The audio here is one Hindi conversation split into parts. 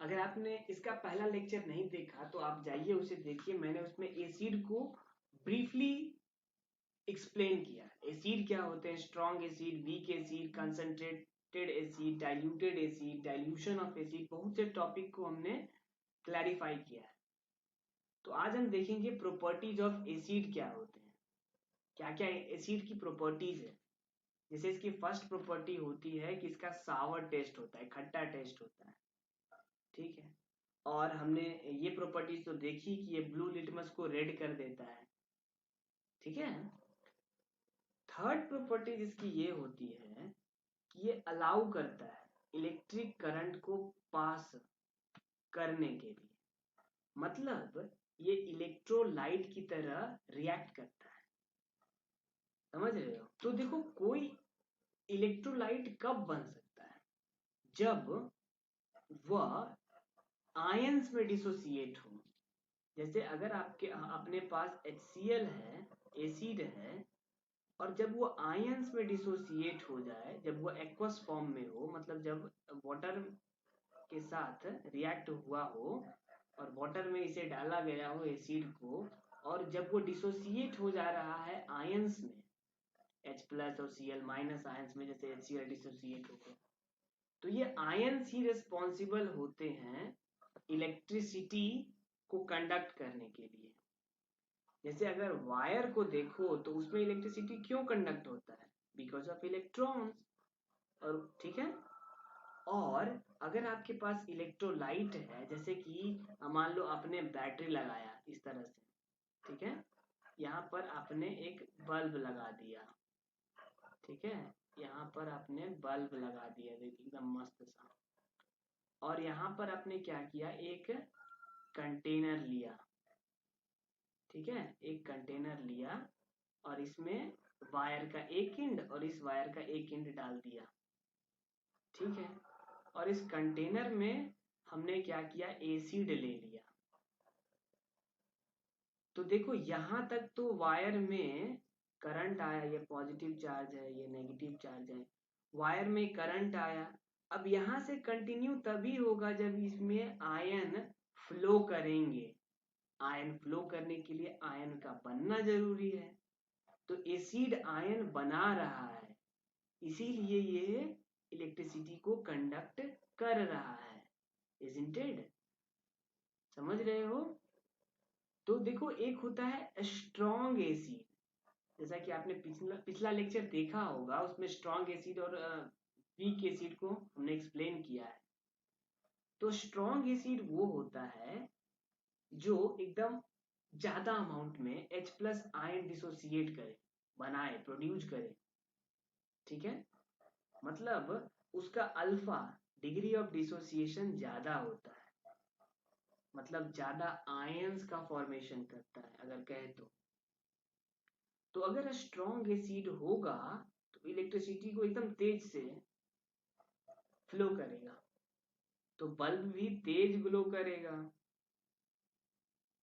अगर आपने इसका पहला लेक्चर नहीं देखा तो आप जाइए उसे देखिए, मैंने उसमें एसिड को ब्रीफली एक्सप्लेन किया। एसिड क्या होते हैं, strong acid, weak acid, concentrated acid, diluted acid, dilution of acid, बहुत से टॉपिक को हमने क्लैरिफाई किया है। तो आज हम देखेंगे प्रॉपर्टीज ऑफ एसिड क्या होते हैं, क्या क्या एसिड की प्रॉपर्टीज है। जैसे इसकी फर्स्ट प्रॉपर्टी होती है कि इसका सावर टेस्ट होता है, खट्टा टेस्ट होता है, ठीक है। और हमने ये प्रॉपर्टीज तो देखी कि ये ब्लू लिटमस को रेड कर देता है, ठीक है। थर्ड प्रॉपर्टी इसकी ये होती है कि ये अलाउ करता है इलेक्ट्रिक करंट को पास करने के लिए, मतलब ये इलेक्ट्रोलाइट की तरह रिएक्ट करता है, समझ रहे हो। तो देखो कोई इलेक्ट्रोलाइट कब बन सकता है, जब वह आयंस में डिसोसिएट हो। जैसे अगर आपके अपने पास HCl है, एसिड है, और जब वो आयंस में डिसोसिएट हो जाए, जब वो एक्वस फॉर्म में हो, मतलब जब वाटर के साथ रिएक्ट हुआ हो और वाटर में इसे डाला गया हो एसिड को, और जब वो डिसोसिएट हो जा रहा है आयंस में, H+ और Cl- आयंस में, जैसे HCl डिसोसिएट हो गया, तो ये आयंस ही रिस्पॉन्सिबल होते हैं इलेक्ट्रिसिटी को कंडक्ट करने के लिए। जैसे अगर वायर को देखो तो उसमें इलेक्ट्रिसिटी क्यों कंडक्ट होता है, बिकॉज ऑफ इलेक्ट्रॉन्स, और ठीक है। और अगर आपके पास इलेक्ट्रोलाइट है, जैसे कि मान लो आपने बैटरी लगाया इस तरह से, ठीक है, यहाँ पर आपने एक बल्ब लगा दिया, ठीक है, यहाँ पर आपने बल्ब लगा दिया एकदम मस्त सा, और यहाँ पर आपने क्या किया, एक कंटेनर लिया, ठीक है, एक कंटेनर लिया और इसमें वायर का एक एंड और इस वायर का एक एंड डाल दिया, ठीक है। और इस कंटेनर में हमने क्या किया, एसिड ले लिया। तो देखो यहां तक तो वायर में करंट आया, ये पॉजिटिव चार्ज है, ये नेगेटिव चार्ज है, वायर में करंट आया। अब यहां से कंटिन्यू तभी होगा जब इसमें आयन फ्लो करेंगे। आयन फ्लो करने के लिए आयन का बनना जरूरी है, तो एसिड आयन बना रहा है, इसीलिए ये इलेक्ट्रिसिटी को कंडक्ट कर रहा है, इजंट इट? समझ रहे हो। तो देखो एक होता है स्ट्रॉन्ग एसिड, जैसा कि आपने पिछला पिछला लेक्चर देखा होगा, उसमें स्ट्रॉन्ग एसिड और वीक एसिड को हमने एक्सप्लेन किया है। तो स्ट्रॉन्ग एसिड वो होता है जो एकदम ज्यादा अमाउंट में H+ आयन डिसोसिएट करे, बनाए, प्रोड्यूस करे, ठीक है। मतलब उसका अल्फा डिग्री ऑफ डिसोसिएशन ज्यादा होता है, मतलब ज्यादा आयंस का फॉर्मेशन करता है अगर कहे तो अगर स्ट्रॉन्ग एसिड होगा तो इलेक्ट्रिसिटी को एकदम तेज से फ्लो करेगा, तो बल्ब भी तेज ग्लो करेगा।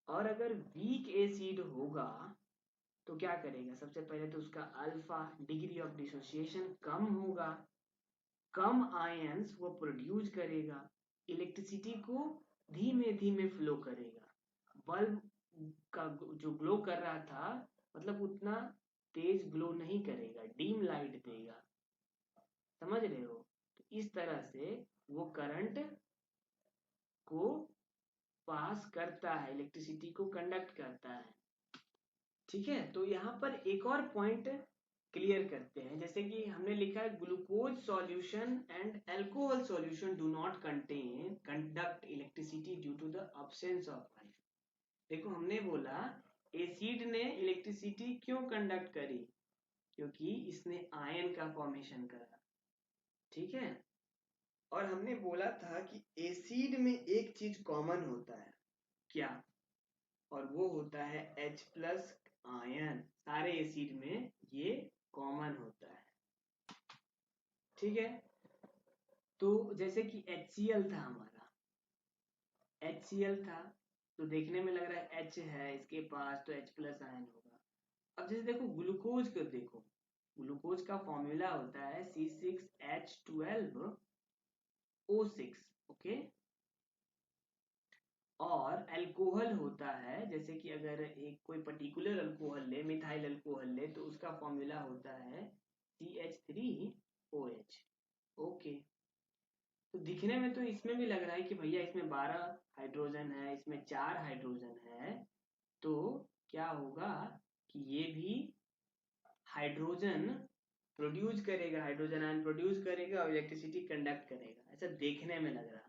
और अगर वीक एसिड होगा तो क्या करेगा, सबसे पहले तो उसका अल्फा डिग्री ऑफ डिसोसिएशन कम होगा, कम आयंस वो प्रोड्यूस करेगा, इलेक्ट्रिसिटी को धीमे धीमे फ्लो करेगा। बल्ब का जो ग्लो कर रहा था, मतलब उतना तेज ग्लो नहीं करेगा, डीम लाइट देगा, समझ रहे हो। तो इस तरह से वो करंट को पास करता है, इलेक्ट्रिसिटी को कंडक्ट करता है, ठीक है। तो यहाँ पर एक और पॉइंट क्लियर करते हैं, जैसे कि हमने लिखा है glucose solution and alcohol solution do not contain conduct electricity due to the absence of light. देखो हमने बोला एसिड ने इलेक्ट्रिसिटी क्यों कंडक्ट करी, क्योंकि इसने आयन का फॉर्मेशन करा, ठीक है। और हमने बोला था कि एसिड में एक चीज कॉमन होता है, क्या, और वो होता है H+ आयन, सारे एसिड में ये कॉमन होता है, ठीक है। तो जैसे कि HCl था हमारा, HCl था, तो देखने में लग रहा है H है इसके पास, तो H+ आयन होगा। अब जैसे देखो ग्लूकोज को देखो, ग्लूकोज का फॉर्मूला होता है C6H12O6, ओके। और अल्कोहल होता है, जैसे कि अगर एक कोई पर्टिकुलर अल्कोहल ले, मिथाइल अल्कोहल ले, तो उसका फॉर्मूला होता है CH3OH। ओके, तो दिखने में तो इसमें भी लग रहा है कि भैया इसमें 12 हाइड्रोजन है, इसमें 4 हाइड्रोजन है, तो क्या होगा कि ये भी हाइड्रोजन प्रोड्यूस करेगा, हाइड्रोजन आयन प्रोड्यूस करेगा और इलेक्ट्रिसिटी कंडक्ट करेगा, ऐसा देखने में लग रहा है।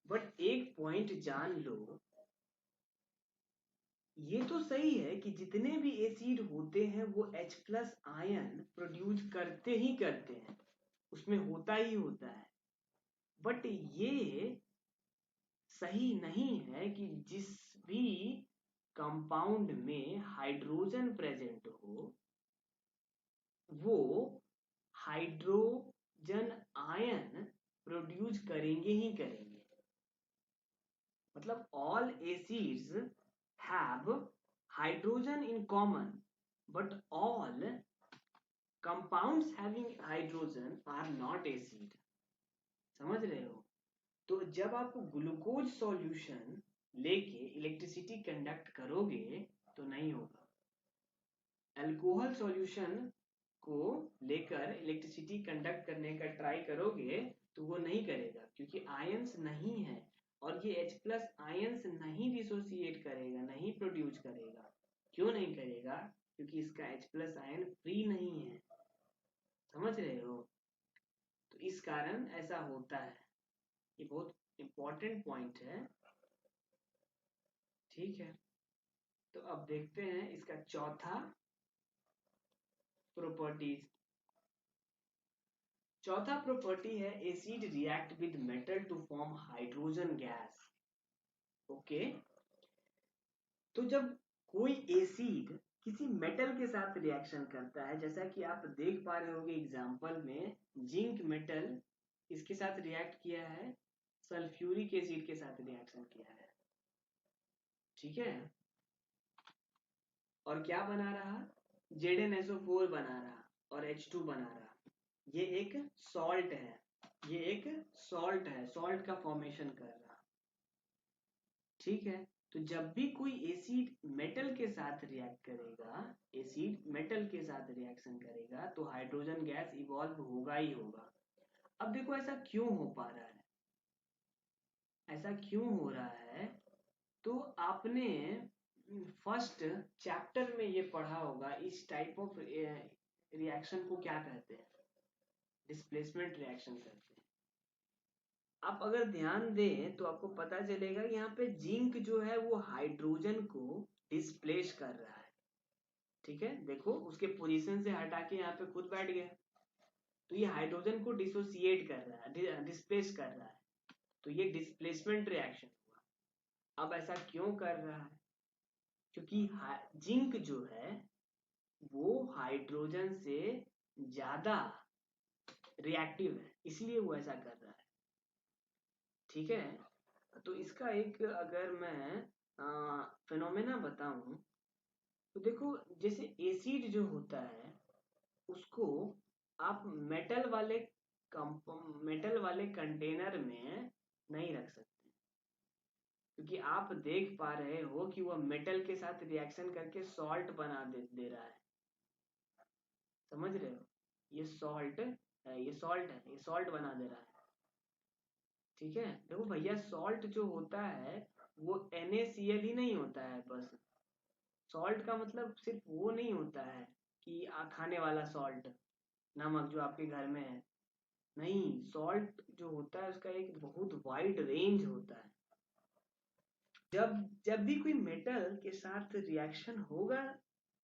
बट एक पॉइंट जान लो, ये तो सही है कि जितने भी एसिड होते हैं वो H प्लस आयन प्रोड्यूस करते ही करते हैं, उसमें होता ही होता है। बट ये सही नहीं है कि जिस भी कंपाउंड में हाइड्रोजन प्रेजेंट हो वो हाइड्रोजन आयन प्रोड्यूस करेंगे ही करेंगे। मतलब all acids have hydrogen in common, but all compounds having hydrogen are not acid. समझ रहे हो? तो जब आप ग्लूकोज सॉल्यूशन लेके इलेक्ट्रिसिटी कंडक्ट करोगे तो नहीं होगा। अल्कोहल सॉल्यूशन को लेकर इलेक्ट्रिसिटी कंडक्ट करने का ट्राई करोगे तो वो नहीं करेगा, क्योंकि आयंस नहीं है, और ये H प्लस आयंस नहीं डिसोसिएट करेगा, नहीं प्रोड्यूस करेगा। क्यों नहीं करेगा? क्योंकि इसका H प्लस आयन फ्री नहीं है। समझ रहे हो? तो इस कारण ऐसा होता है। ये बहुत इंपॉर्टेंट पॉइंट है। ठीक है, तो अब देखते हैं इसका चौथा प्रॉपर्टीज। चौथा प्रॉपर्टी है acid react with metal to form hydrogen gas. Okay, तो जब कोई एसिड किसी मेटल के साथ रिएक्शन करता है, जैसा कि आप देख पा रहे होगे एग्जांपल में, जिंक मेटल इसके साथ रिएक्ट किया है, सल्फ्यूरिक एसिड के साथ रिएक्शन किया है। ठीक है, और क्या बना रहा? ZnSO4 बना रहा और H2 बना रहा। ये एक सॉल्ट है, ये एक सॉल्ट है, सॉल्ट का फॉर्मेशन कर रहा। ठीक है, तो जब भी कोई एसिड मेटल के साथ रिएक्ट करेगा, एसिड मेटल के साथ रिएक्शन करेगा, तो हाइड्रोजन गैस इवॉल्व होगा ही होगा। अब देखो ऐसा क्यों हो पा रहा है, ऐसा क्यों हो रहा है? तो आपने फर्स्ट चैप्टर में ये पढ़ा होगा, इस टाइप ऑफ रिएक्शन को क्या कहते हैं? डिस्प्लेसमेंट रिएक्शन कहते हैं। आप अगर ध्यान दें तो आपको पता चलेगा यहाँ पे जिंक जो है वो हाइड्रोजन को डिस्प्लेस कर रहा है। ठीक है, देखो उसके पोजीशन से हटा के यहाँ पे खुद बैठ गया, तो ये हाइड्रोजन को डिसोसिएट कर रहा है, डिस्प्लेस कर रहा है, तो ये डिस्प्लेसमेंट रिएक्शन हुआ। अब ऐसा क्यों कर रहा है? क्योंकि जिंक जो है वो हाइड्रोजन से ज्यादा रिएक्टिव है, इसलिए वो ऐसा कर रहा है। ठीक है, तो इसका एक अगर मैं फिनोमेना बताऊं तो देखो, जैसे एसिड जो होता है उसको आप मेटल वाले कंटेनर में नहीं रख सकते, क्योंकि आप देख पा रहे हो कि वह मेटल के साथ रिएक्शन करके सॉल्ट बना दे रहा है। समझ रहे हो? ये सॉल्ट है, ये सॉल्ट है, ये सॉल्ट बना दे रहा है। ठीक है, देखो भैया सॉल्ट जो होता है वो NaCl ही नहीं होता है बस। सॉल्ट का मतलब सिर्फ वो नहीं होता है कि खाने वाला सॉल्ट, नमक जो आपके घर में है। नहीं, सॉल्ट जो होता है उसका एक बहुत वाइड रेंज होता है। जब जब भी कोई मेटल के साथ रिएक्शन होगा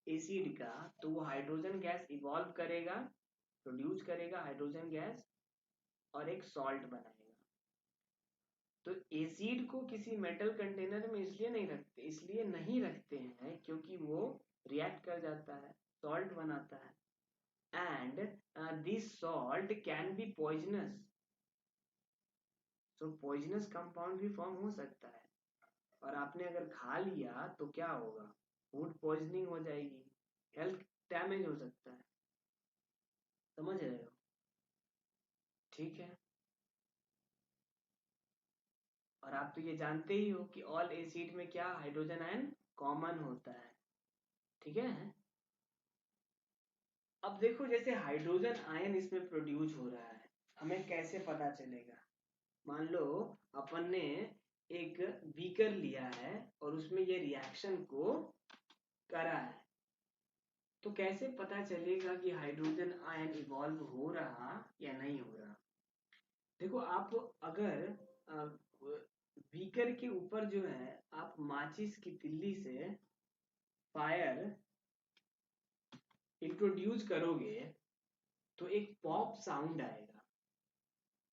एसिड का, तो वो हाइड्रोजन गैस इवॉल्व करेगा, प्रोड्यूस करेगा हाइड्रोजन गैस, और एक सॉल्ट बनाएगा। तो एसिड को किसी मेटल कंटेनर में इसलिए नहीं रखते हैं क्योंकि वो रिएक्ट कर जाता है, सॉल्ट बनाता है, and this salt can be poisonous. तो पॉइजनस कंपाउंड भी फॉर्म हो सकता है, और आपने अगर खा लिया तो क्या होगा? फूड पॉइजनिंग हो जाएगी, हेल्थ डैमेज हो सकता है। समझ रहे हो? ठीक है, और आप तो ये जानते ही हो कि ऑल एसिड में क्या हाइड्रोजन आयन कॉमन होता है, ठीक है। अब देखो जैसे हाइड्रोजन आयन इसमें प्रोड्यूस हो रहा है, हमें कैसे पता चलेगा। मान लो अपन ने एक बीकर लिया है और उसमें ये रिएक्शन को करा है, तो कैसे पता चलेगा कि हाइड्रोजन आयन इवॉल्व हो रहा या नहीं हो रहा। देखो आप अगर बीकर के ऊपर जो है आप माचिस की तिल्ली से फायर इंट्रोड्यूस करोगे तो एक पॉप साउंड आएगा,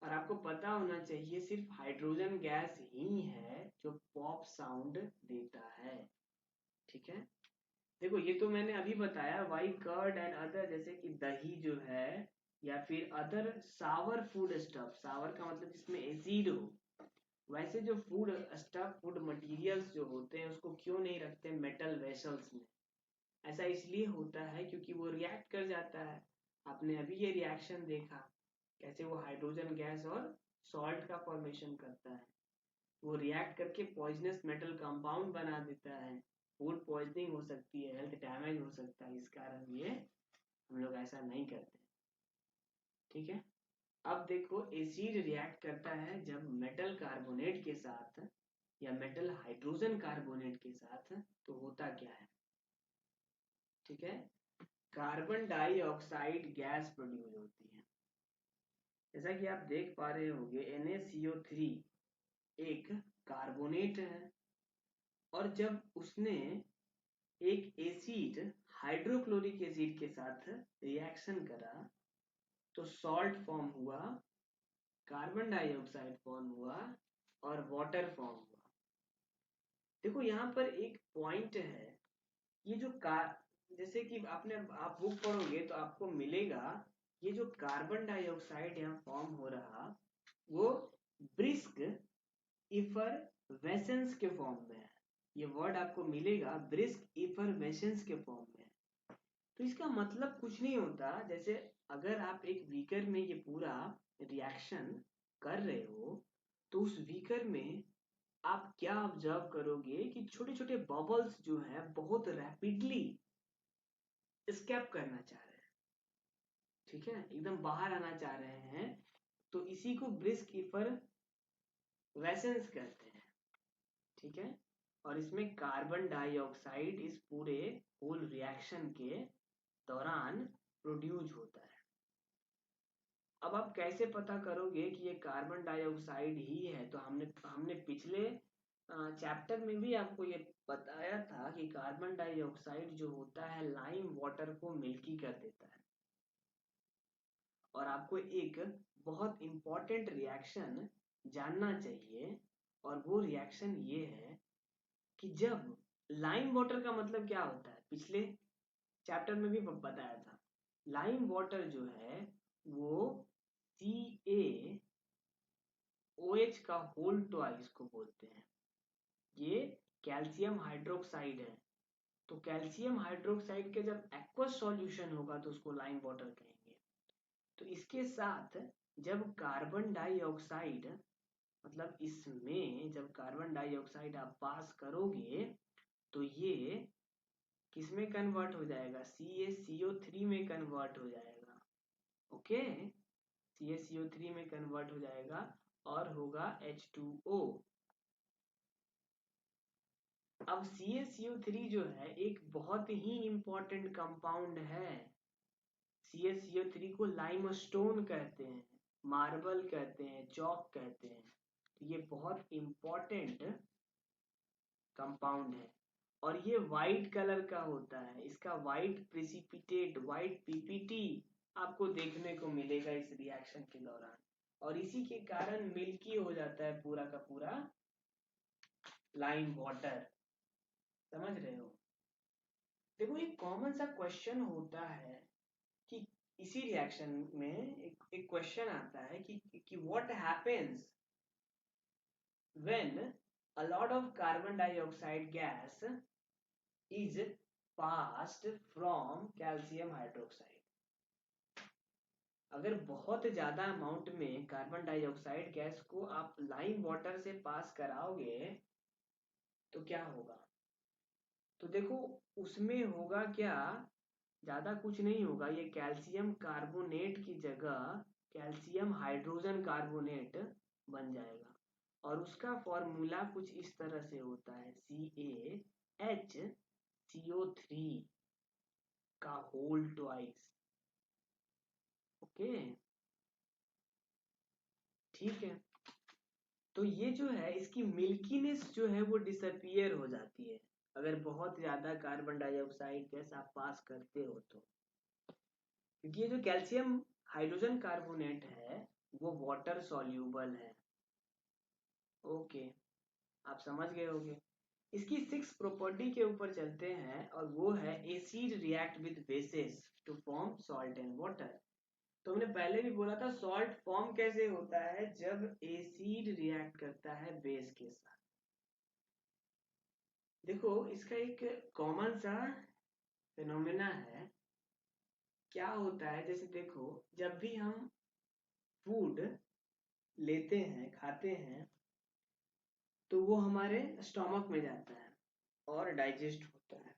और आपको पता होना चाहिए सिर्फ हाइड्रोजन गैस ही है जो पॉप साउंड देता है, ठीक है। देखो ये तो मैंने अभी बताया, वाई कर्ड एंड अदर, जैसे कि दही जो है या फिर अदर सावर फूड स्टफ, सावर का मतलब जिसमें एसिड हो, वैसे जो फूड स्टफ फूड मटेरियल्स जो होते हैं उसको क्यों नहीं रखते मेटल वेसल्स में। ऐसा इसलिए होता है क्योंकि वो रिएक्ट कर जाता है। आपने अभी ये रिएक्शन देखा कैसे वो हाइड्रोजन गैस और सॉल्ट का फॉर्मेशन करता है, वो रिएक्ट करके पॉइजनस मेटल कंपाउंड बना देता है, फूड पॉइजनिंग हो सकती है, हेल्थ डैमेज हो सकता है, इस कारण ये हम लोग ऐसा नहीं करते, ठीक है। अब देखो एसिड रिएक्ट करता है जब मेटल कार्बोनेट के साथ या मेटल हाइड्रोजन कार्बोनेट के साथ, तो होता क्या है, ठीक है, कार्बन डाइऑक्साइड गैस प्रोड्यूस होती है। जैसा कि आप देख पा रहे होंगे NaCO3 एक कार्बोनेट है, और जब उसने एक एसिड हाइड्रोक्लोरिक एसिड के साथ रिएक्शन करा तो सॉल्ट फॉर्म हुआ, कार्बन डाइऑक्साइड फॉर्म हुआ और वाटर फॉर्म हुआ। देखो यहाँ पर एक पॉइंट है, ये जो जैसे कि आप बुक पढ़ोगे तो आपको मिलेगा ये जो कार्बन डाइऑक्साइड यहाँ फॉर्म हो रहा वो ब्रिस्क इफरवेसेंस के फॉर्म में है। ये वर्ड आपको मिलेगा ब्रिस्क इफरवेसेंस के फॉर्म में। तो इसका मतलब कुछ नहीं होता, जैसे अगर आप एक बीकर में ये पूरा रिएक्शन कर रहे हो तो उस बीकर में आप क्या ऑब्जर्व करोगे कि छोटे छोटे बबल्स जो है बहुत रैपिडली स्केप करना चाह रहे हैं, ठीक है, एकदम बाहर आना चाह रहे हैं, तो इसी को ब्रिस्क इफरवेसेंस कहते हैं, ठीक है। और इसमें कार्बन डाइऑक्साइड इस पूरे होल रिएक्शन के दौरान प्रोड्यूस होता है। अब आप कैसे पता करोगे कि ये कार्बन डाइऑक्साइड ही है, तो हमने हमने पिछले चैप्टर में भी आपको ये बताया था कि कार्बन डाइऑक्साइड जो होता है लाइम वाटर को मिल्की कर देता है। और आपको एक बहुत इंपॉर्टेंट रिएक्शन जानना चाहिए, और वो रिएक्शन ये है कि जब लाइम वाटर का मतलब क्या होता है, पिछले चैप्टर में भी बताया था, लाइम वाटर जो है वो CaOH का होल ट्वाइस को बोलते हैं। ये कैल्शियम हाइड्रोक्साइड है, तो कैल्शियम हाइड्रोक्साइड के जब एक्वस सॉल्यूशन होगा तो उसको लाइम वाटर कहेंगे। तो इसके साथ जब कार्बन डाइऑक्साइड मतलब इसमें जब कार्बन डाइऑक्साइड आप पास करोगे तो ये किसमें कन्वर्ट हो जाएगा, CaCO3 में कन्वर्ट हो जाएगा, ओके, CaCO3 में कन्वर्ट हो जाएगा और होगा H2O। अब CaCO3 जो है एक बहुत ही इंपॉर्टेंट कंपाउंड है। CaCO3 को लाइमस्टोन कहते हैं, मार्बल कहते हैं, चौक कहते हैं, तो ये बहुत इंपॉर्टेंट कंपाउंड है। और ये व्हाइट कलर का होता है, इसका व्हाइट प्रिसिपिटेट व्हाइट पीपीटी आपको देखने को मिलेगा इस रिएक्शन के दौरान, और इसी के कारण मिल्की हो जाता है पूरा का पूरा लाइम वाटर, समझ रहे हो। देखो एक कॉमन सा क्वेश्चन होता है कि इसी रिएक्शन में एक क्वेश्चन आता है कि what happens when a lot of carbon dioxide gas is passed from calcium hydroxide। अगर बहुत ज्यादा अमाउंट में कार्बन डाइऑक्साइड गैस को आप लाइम वाटर से पास कराओगे तो क्या होगा? तो देखो उसमें होगा क्या, ज्यादा कुछ नहीं होगा, ये कैल्शियम कार्बोनेट की जगह कैल्शियम हाइड्रोजन कार्बोनेट बन जाएगा। और उसका फॉर्मूला कुछ इस तरह से होता है, CaHCO3 का होल ट्वाइस। ओके, ठीक है। तो ये जो है इसकी मिल्कीनेस जो है वो डिसअपियर हो जाती है अगर बहुत ज्यादा कार्बन डाइऑक्साइड गैस आप पास करते हो तो, क्योंकि ये जो कैल्शियम हाइड्रोजन कार्बोनेट है वो वाटर सॉल्यूबल है। ओके, आप समझ गए होंगे। इसकी 6 प्रॉपर्टी के ऊपर चलते हैं और वो है acid react with bases to form salt and water. तो हमने पहले भी बोला था सॉल्ट फॉर्म कैसे होता है, जब एसिड रिएक्ट करता है बेस के साथ। देखो इसका एक कॉमन सा फिनोमेना है, क्या होता है, जैसे देखो जब भी हम फूड लेते हैं खाते हैं तो वो हमारे स्टमक में जाता है और डाइजेस्ट होता है।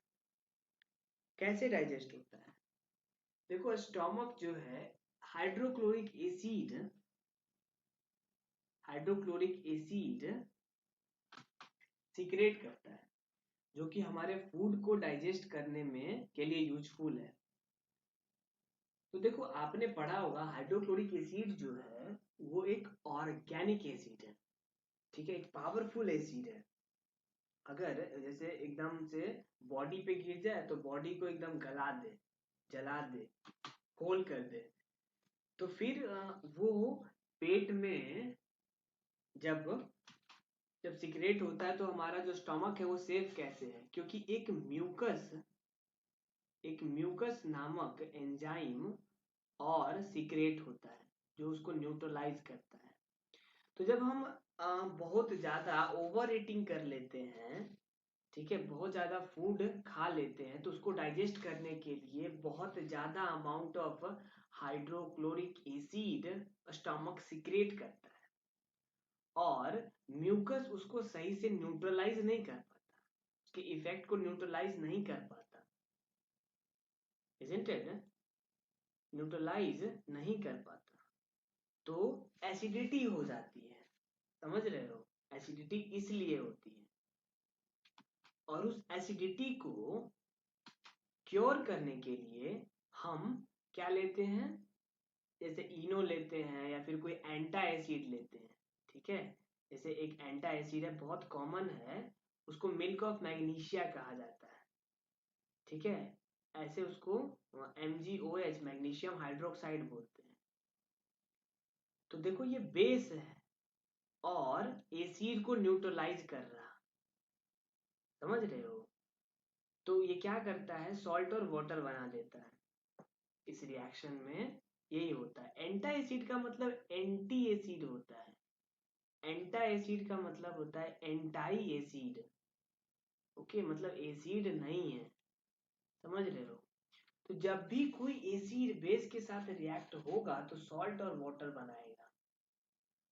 कैसे डाइजेस्ट होता है? देखो स्टमक जो है hydrochloric acid hydrochloric acid secret करता है जो कि हमारे फूड को डाइजेस्ट करने में के लिए यूजफुल है। तो देखो आपने पढ़ा होगा हाइड्रोक्लोरिक एसिड जो है वो एक ऑर्गेनिक एसिड है, ठीक है, एक पावरफुल एसिड है। अगर जैसे एकदम से बॉडी पे गिर जाए तो बॉडी को एकदम गला दे, जला दे, होल कर दे, तो फिर वो पेट में जब जब सिक्रेट होता है तो हमारा जो स्टमक है वो सेफ कैसे है, क्योंकि एक म्यूकस नामक एंजाइम और सिक्रेट होता है जो उसको न्यूट्रलाइज करता है। तो जब हम बहुत ज्यादा ओवर ईटिंग कर लेते हैं, ठीक है, बहुत ज्यादा फूड खा लेते हैं तो उसको डाइजेस्ट करने के लिए बहुत ज्यादा amount of hydrochloric acid stomach secrete करता है और म्यूकस उसको सही से न्यूट्रलाइज नहीं कर पाता, उसके इफेक्ट को न्यूट्रलाइज नहीं कर पाता, इजंट इट, न्यूट्रलाइज नहीं कर पाता, तो एसिडिटी हो जाती है। समझ रहे हो, एसिडिटी इसलिए होती है। और उस एसिडिटी को क्योर करने के लिए हम क्या लेते हैं, जैसे इनो लेते हैं या फिर कोई एंटा एसिड लेते हैं, ठीक है। जैसे एक एंटा एसिड है बहुत कॉमन है, उसको मिल्क ऑफ मैग्नीशिया कहा जाता है, ठीक है, ऐसे उसको MgOH मैग्नीशियम हाइड्रोक्साइड बोलते हैं। तो देखो ये बेस है और एसिड को न्यूट्रलाइज कर रहा, समझ रहे हो। तो ये क्या करता है, सॉल्ट और वाटर बना देता है। इस रिएक्शन में यही होता है। एंटा एसिड का मतलब एंटी एसिड होता है, एंटा एसिड का मतलब होता है एंटाई एसिड। ओके, मतलब एसिड नहीं है, समझ रहे हो। तो जब भी कोई एसिड बेस के साथ रिएक्ट होगा तो सॉल्ट और वाटर बनाएगा,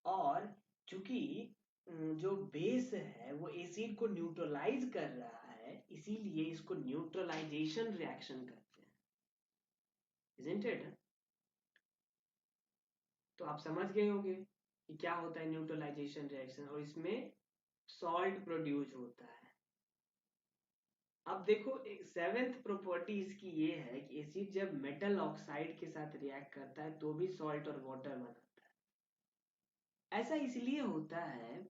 और चूंकि जो बेस है वो एसिड को न्यूट्रलाइज कर रहा है इसीलिए इसको न्यूट्रलाइजेशन रिएक्शन कहते हैं, isn't it? तो आप समझ गए होंगे कि क्या होता है न्यूट्रलाइजेशन रिएक्शन, और इसमें सॉल्ट प्रोड्यूस होता है। अब देखो एक 7th प्रॉपर्टी इसकी ये है कि एसिड जब मेटल ऑक्साइड के साथ रिएक्ट करता है तो भी सॉल्ट और वाटर बनाता है। ऐसा इसलिए होता है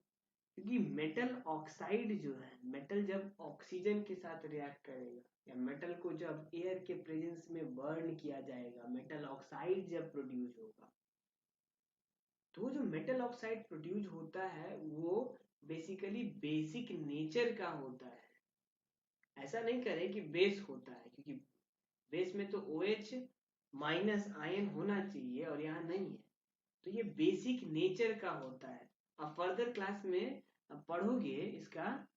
क्योंकि मेटल ऑक्साइड जो है, मेटल जब ऑक्सीजन के साथ रिएक्ट करेगा या मेटल को जब एयर के प्रेजेंस में बर्न किया जाएगा, मेटल ऑक्साइड जब प्रोड्यूस होगा, तो जो मेटल ऑक्साइड प्रोड्यूस होता है वो बेसिकली बेसिक नेचर का होता है। ऐसा नहीं करें कि बेस होता है, क्योंकि बेस में तो OH माइनस आयन होना चाहिए और यहाँ नहीं है, तो ये बेसिक नेचर का होता है। अब फर्दर क्लास में पढ़ोगे इसका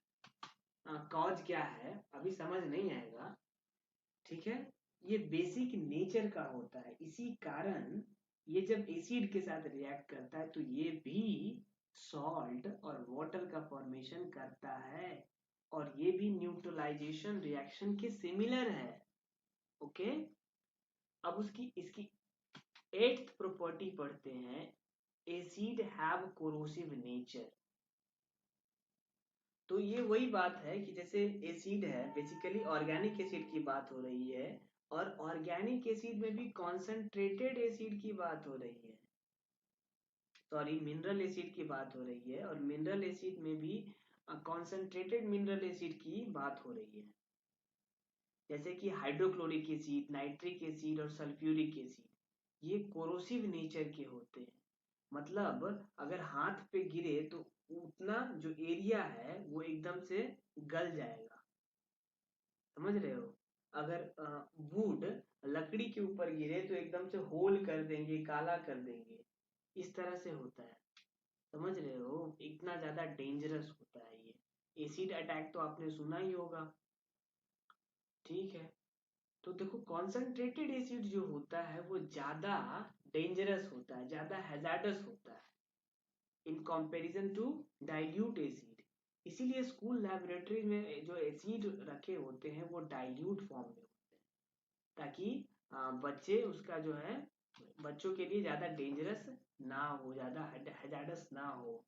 कॉज क्या है, अभी समझ नहीं आएगा, ठीक है। ये बेसिक नेचर का होता है, इसी कारण ये जब एसिड के साथ रिएक्ट करता है तो ये भी सॉल्ट और वाटर का फॉर्मेशन करता है, और ये भी न्यूट्रलाइजेशन रिएक्शन के सिमिलर है। ओके, अब उसकी इसकी 8th प्रॉपर्टी पढ़ते हैं, एसिड हैव कोरोसिव नेचर। तो ये वही बात है कि जैसे एसिड है, बेसिकली ऑर्गेनिक एसिड की बात हो रही है, और ऑर्गेनिक एसिड में भी कॉन्सेंट्रेटेड एसिड की बात हो रही है, सॉरी मिनरल एसिड की बात हो रही है, और मिनरल एसिड में भी कॉन्सेंट्रेटेड मिनरल एसिड की बात हो रही है, जैसे कि हाइड्रोक्लोरिक एसिड, नाइट्रिक एसिड और सल्फ्यूरिक एसिड, ये कोरोसिव नेचर के होते हैं। मतलब अगर हाथ पे गिरे तो उतना जो एरिया है वो एकदम से गल जाएगा, समझ रहे हो। अगर वुड लकड़ी के ऊपर गिरे तो एकदम से होल कर देंगे, काला कर देंगे, इस तरह से होता है, समझ रहे हो, इतना ज्यादा डेंजरस होता है ये। एसिड अटैक तो आपने सुना ही होगा, ठीक है। तो देखो कॉन्सेंट्रेटेड एसिड जो होता है वो ज्यादा डेंजरस होता है, ज्यादा हैजार्डस होता है in comparison to dilute acid. इसीलिए स्कूल लैबोरेटरी में जो एसिड रखे होते हैं वो डाइल्यूट फॉर्म में होते हैं, ताकि बच्चे उसका जो है, बच्चों के लिए ज्यादा डेंजरस ना हो, ज्यादा हैजार्डस ना हो।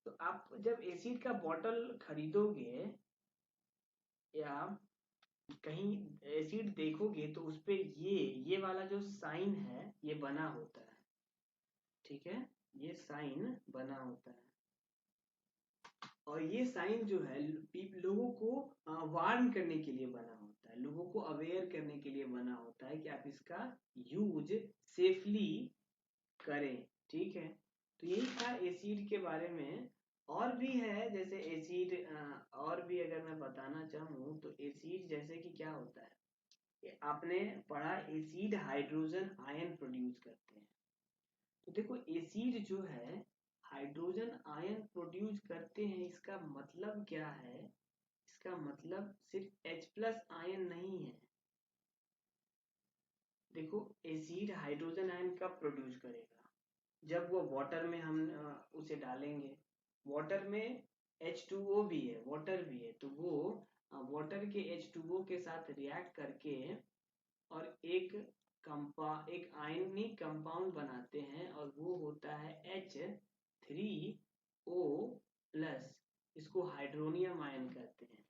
तो आप जब एसिड का बॉटल खरीदोगे या कहीं एसिड देखोगे तो उसपे ये वाला जो साइन है ये बना होता है, ठीक है, ये साइन बना होता है, और ये साइन जो है लोगों को वार्न करने के लिए बना होता है, लोगों को अवेयर करने के लिए बना होता है कि आप इसका यूज सेफली करें, ठीक है। तो यही था एसिड के बारे में। और भी है जैसे एसिड, और भी अगर मैं बताना चाहूँ तो एसिड जैसे कि क्या होता है, कि आपने पढ़ा एसिड हाइड्रोजन आयन प्रोड्यूस करते हैं। तो देखो एसिड जो है हाइड्रोजन आयन प्रोड्यूस करते हैं, इसका मतलब क्या है, इसका मतलब सिर्फ H+ आयन नहीं है। देखो एसिड हाइड्रोजन आयन कब प्रोड्यूस करेगा, जब वो वाटर में हम उसे डालेंगे, वाटर में H2O भी है, वाटर भी है, तो वो वाटर के H2O के साथ रिएक्ट करके और एक आयनिक कंपाउंड बनाते हैं, और वो होता है H3O+, इसको हाइड्रोनियम आयन कहते हैं।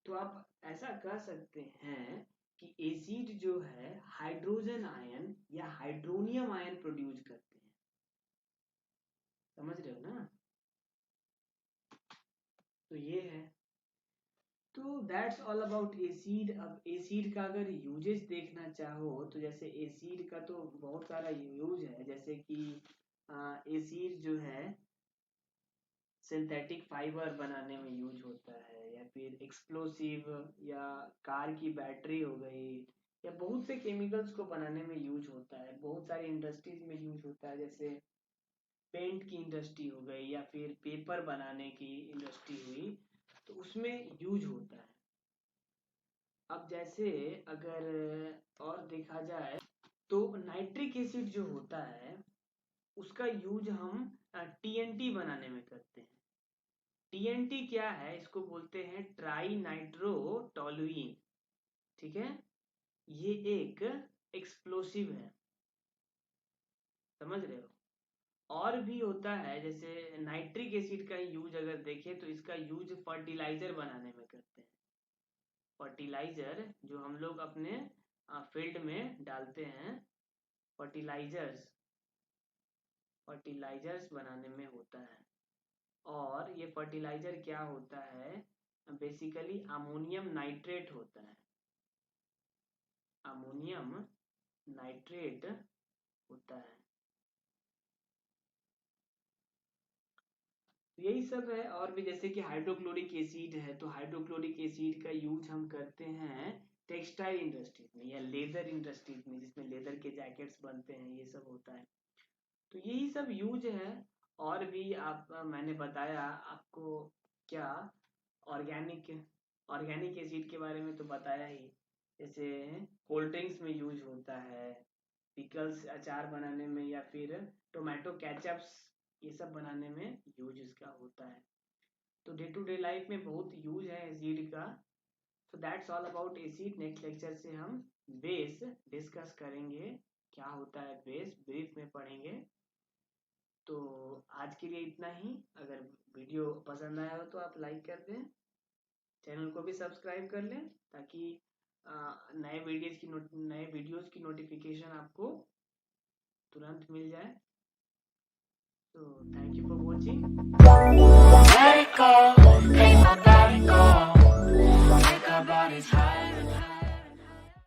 तो आप ऐसा कह सकते हैं कि एसिड जो है हाइड्रोजन आयन या हाइड्रोनियम आयन प्रोड्यूस करते हैं, समझ रहे हो ना। तो ये है, तो दैट्स ऑल अबाउट एसिड। अब एसिड का अगर यूजेस देखना चाहो तो जैसे एसिड का तो बहुत सारा यूज है, जैसे कि एसिड जो है सिंथेटिक फाइबर बनाने में यूज होता है, या फिर एक्सप्लोसिव, या कार की बैटरी हो गई, या बहुत से केमिकल्स को बनाने में यूज होता है, बहुत सारी इंडस्ट्रीज में यूज होता है, जैसे पेंट की इंडस्ट्री हो गई या फिर पेपर बनाने की इंडस्ट्री हुई, तो उसमें यूज होता है। अब जैसे अगर और देखा जाए तो नाइट्रिक एसिड जो होता है उसका यूज हम टीएनटी बनाने में करते हैं। टीएनटी क्या है, इसको बोलते हैं ट्राई नाइट्रो टोलुइन, ठीक है। ये एक एक्सप्लोसिव है, समझ रहे हो। और भी होता है, जैसे नाइट्रिक एसिड का यूज अगर देखें तो इसका यूज फर्टिलाइजर बनाने में करते हैं। फर्टिलाइजर जो हम लोग अपने फील्ड में डालते हैं, फर्टिलाइजर्स फर्टिलाइजर्स बनाने में होता है। और ये फर्टिलाइजर क्या होता है, बेसिकली अमोनियम नाइट्रेट होता है, अमोनियम नाइट्रेट होता है। तो यही सब है। और भी जैसे कि हाइड्रोक्लोरिक एसिड है, तो हाइड्रोक्लोरिक एसिड का यूज हम करते हैं टेक्सटाइल इंडस्ट्रीज में या लेदर इंडस्ट्रीज में, जिसमें लेदर के जैकेट्स बनते हैं, ये सब होता है। तो यही सब यूज है। और भी आप मैंने बताया आपको क्या, ऑर्गेनिक ऑर्गेनिक एसिड के बारे में तो बताया ही, जैसे कोल्ड ड्रिंक्स में यूज होता है, पिकल्स अचार बनाने में या फिर टोमेटो केचप्स ये सब बनाने में यूज इसका होता है। तो डे टू डे लाइफ में बहुत यूज है एसिड का। So that's all about acid. Next lecture से हम बेस डिस्कस करेंगे, क्या होता है बेस, ब्रीफ में पढ़ेंगे। तो आज के लिए इतना ही। अगर वीडियो पसंद आया हो तो आप लाइक कर दें, चैनल को भी सब्सक्राइब कर लें ताकि नए वीडियोस की नोटिफिकेशन आपको तुरंत मिल जाए। तो थैंक यू फॉर वॉचिंग।